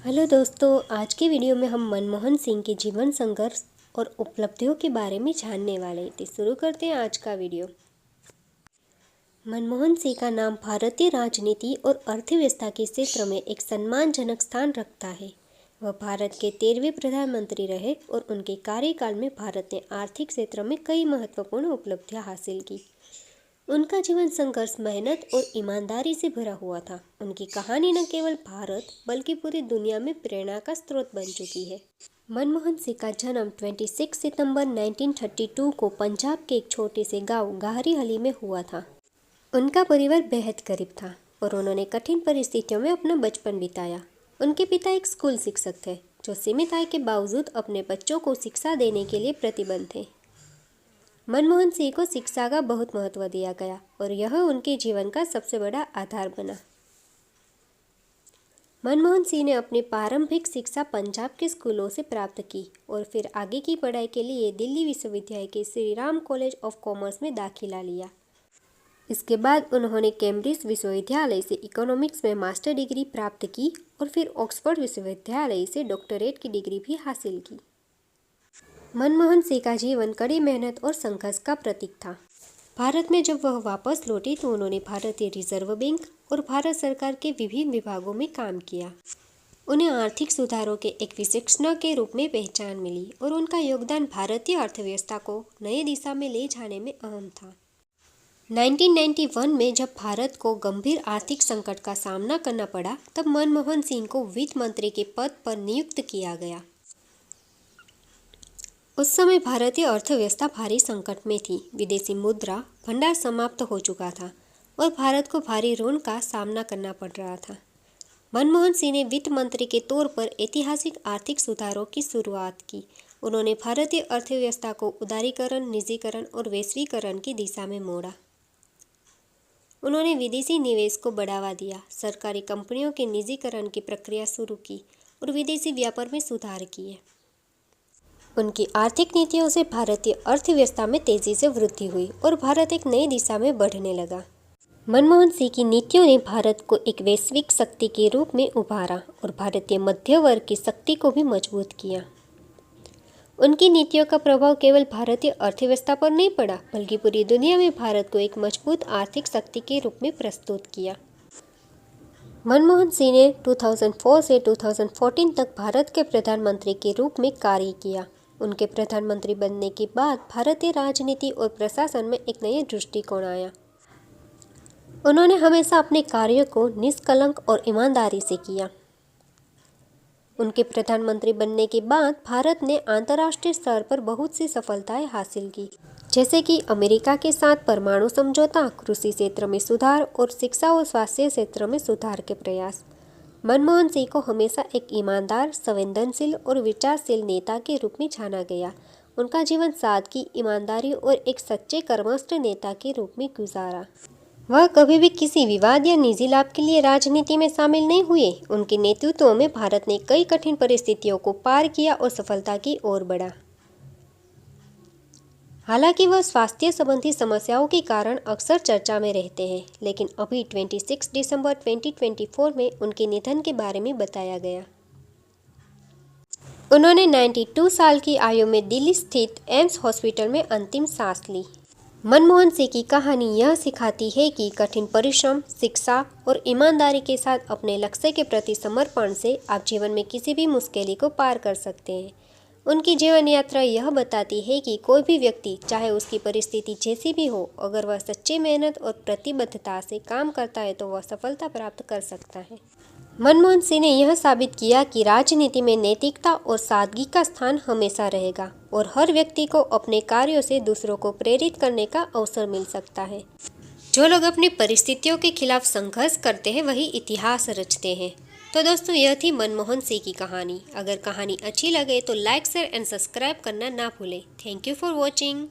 Hello दोस्तों, आज की वीडियो में हम मनमोहन सिंह के जीवन संघर्ष और उपलब्धियों के बारे में जानने वाले थे। शुरू करते हैं आज का वीडियो। मनमोहन सिंह का नाम भारतीय राजनीति और अर्थव्यवस्था के क्षेत्र में एक सम्मानजनक स्थान रखता है। वह भारत के 13वें प्रधानमंत्री रहे और उनके कार्यकाल में भारत ने आर्थिक क्षेत्र में कई महत्वपूर्ण उपलब्धियां हासिल की। उनका जीवन संघर्ष, मेहनत और ईमानदारी से भरा हुआ था। उनकी कहानी न केवल भारत बल्कि पूरी दुनिया में प्रेरणा का स्रोत बन चुकी है। मनमोहन सिंह का जन्म 26 सितंबर 1932 को पंजाब के एक छोटे से गांव गाहरी हली में हुआ था। उनका परिवार बेहद गरीब था और उन्होंने कठिन परिस्थितियों में अपना बचपन बिताया। उनके पिता एक स्कूल शिक्षक थे जो सीमित आय के बावजूद अपने बच्चों को शिक्षा देने के लिए प्रतिबद्ध थे। मनमोहन सिंह को शिक्षा का बहुत महत्व दिया गया और यह उनके जीवन का सबसे बड़ा आधार बना। मनमोहन सिंह ने अपनी प्रारंभिक शिक्षा पंजाब के स्कूलों से प्राप्त की और फिर आगे की पढ़ाई के लिए दिल्ली विश्वविद्यालय के Shri Ram college of commerce में दाखिला लिया। इसके बाद उन्होंने कैम्ब्रिज विश्वविद्यालय से इकोनॉमिक्स में मास्टर डिग्री प्राप्त की और फिर ऑक्सफोर्ड विश्वविद्यालय से डॉक्टरेट की डिग्री भी हासिल की। मनमोहन सिंह का जीवन कड़ी मेहनत और संघर्ष का प्रतीक था। भारत में जब वह वापस लौटे तो उन्होंने भारतीय रिजर्व बैंक और भारत सरकार के विभिन्न विभागों में काम किया। उन्हें आर्थिक सुधारों के एक विशेषज्ञ के रूप में पहचान मिली और उनका योगदान भारतीय अर्थव्यवस्था को नई दिशा में ले जाने में अहम था। 1991 में जब भारत को गंभीर आर्थिक संकट का सामना करना पड़ा, तब मनमोहन सिंह को वित्त मंत्री के पद पर नियुक्त किया गया। उस समय भारतीय अर्थव्यवस्था भारी संकट में थी। विदेशी मुद्रा भंडार समाप्त हो चुका था और भारत को भारी ऋण का सामना करना पड़ रहा था। मनमोहन सिंह ने वित्त मंत्री के तौर पर ऐतिहासिक आर्थिक सुधारों की शुरुआत की। उन्होंने भारतीय अर्थव्यवस्था को उदारीकरण, निजीकरण और वैश्वीकरण की दिशा में मोड़ा। उन्होंने विदेशी निवेश को बढ़ावा दिया, सरकारी कंपनियों के निजीकरण की प्रक्रिया शुरू की और विदेशी व्यापार में सुधार किए। उनकी आर्थिक नीतियों से भारतीय अर्थव्यवस्था में तेजी से वृद्धि हुई और भारत एक नई दिशा में बढ़ने लगा। मनमोहन सिंह की नीतियों ने भारत को एक वैश्विक शक्ति के रूप में उभारा और भारतीय मध्य वर्ग की शक्ति को भी मजबूत किया। उनकी नीतियों का प्रभाव केवल भारतीय अर्थव्यवस्था पर नहीं पड़ा, बल्कि पूरी दुनिया में भारत को एक मजबूत आर्थिक शक्ति के रूप में प्रस्तुत किया। मनमोहन सिंह ने 2004 से 2014 तक भारत के प्रधानमंत्री के रूप में कार्य किया। उनके प्रधानमंत्री बनने के बाद भारतीय राजनीति और प्रशासन में एक नया दृष्टिकोण आया। उन्होंने हमेशा अपने कार्यों को निष्कलंक और ईमानदारी से किया। उनके प्रधानमंत्री बनने के बाद भारत ने अंतर्राष्ट्रीय स्तर पर बहुत सी सफलताएं हासिल की, जैसे कि अमेरिका के साथ परमाणु समझौता, कृषि क्षेत्र में सुधार और शिक्षा और स्वास्थ्य क्षेत्र में सुधार के प्रयास। मनमोहन सिंह को हमेशा एक ईमानदार, संवेदनशील और विचारशील नेता के रूप में जाना गया। उनका जीवन सादगी, ईमानदारी और एक सच्चे कर्मठ नेता के रूप में गुजारा। वह कभी भी किसी विवाद या निजी लाभ के लिए राजनीति में शामिल नहीं हुए। उनके नेतृत्व में भारत ने कई कठिन परिस्थितियों को पार किया और सफलता की ओर बढ़ा। हालांकि वह स्वास्थ्य संबंधी समस्याओं के कारण अक्सर चर्चा में रहते हैं, लेकिन अभी 26 दिसंबर 2024 में उनके निधन के बारे में बताया गया। उन्होंने 92 साल की आयु में दिल्ली स्थित एम्स हॉस्पिटल में अंतिम सांस ली। मनमोहन सिंह की कहानी यह सिखाती है कि कठिन परिश्रम, शिक्षा और ईमानदारी के साथ अपने लक्ष्य के प्रति समर्पण से आप जीवन में किसी भी मुश्किल को पार कर सकते हैं। उनकी जीवन यात्रा यह बताती है कि कोई भी व्यक्ति, चाहे उसकी परिस्थिति जैसी भी हो, अगर वह सच्ची मेहनत और प्रतिबद्धता से काम करता है तो वह सफलता प्राप्त कर सकता है। मनमोहन सिंह ने यह साबित किया कि राजनीति में नैतिकता और सादगी का स्थान हमेशा रहेगा और हर व्यक्ति को अपने कार्यों से दूसरों को प्रेरित करने का अवसर मिल सकता है। जो लोग अपनी परिस्थितियों के खिलाफ संघर्ष करते हैं वही इतिहास रचते हैं। तो दोस्तों, यह थी मनमोहन सिंह की कहानी। अगर कहानी अच्छी लगे तो लाइक, शेयर एंड सब्सक्राइब करना ना भूलें। Thank you for watching.